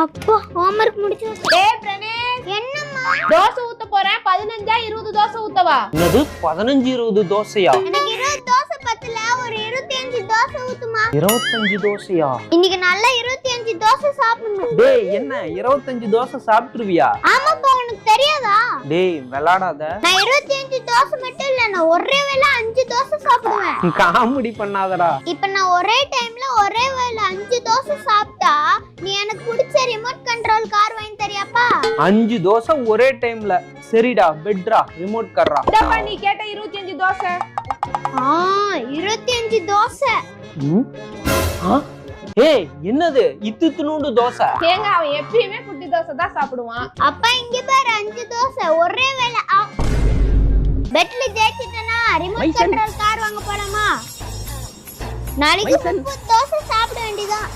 அப்பா ஹோம்வொர்க் முடிச்சு. டேய் பிரணேஷ், என்னம்மா? தோசை ஊத்த போறேன். 15 20 தோசை ஊத்தவா? என்னது 15 20 தோசையா? எனக்கு 20 தோசை பத்தல, ஒரு 25 தோசை ஊத்துமா. 25 தோசையா? இன்னைக்கு நல்லா 25 தோசை சாப்பிடணும். டேய் என்ன 25 தோசை சாப்பிட்டுருவியா? ஆமாப்பா, உனக்கு தெரியாதா? டேய் விளையாடாத. நான் 25 தோசை மட்டும் இல்ல, நான் ஒரே வேளை 5 தோசை சாப்பிடுவேன். காமெடி பண்ணாதடா. இப்ப நான் ஒரே டைம்ல ஒரே வேளை 5 தோசை சாப்பிட்டா நீ எனக்கு பிடிச்ச ரிமோட் கண்ட்ரோல் கார் வாங்கி தரியாப்பா? 5 தோசை ஒரே டைம்ல. சரிடா பெட்ரா ரிமோட் கார்ரா. இதப்பா நீ கேட்ட 25 தோசை. 25 தோசை. ஏய் என்னது இத்துணுண்டு தோசை? ஏங்க அவன் எப்பயுமே குட்டி தோசை தான் சாப்பிடுவான். அப்பா இங்க பாரு 5 தோசை ஒரே வேளை. பெட்ல ஜெயிச்சிட்டனா ரிமோட் கண்ட்ரோல் கார் வாங்க போலாமா? நாளைக்கு 30 தோசை சாப்பிட வேண்டியதான்.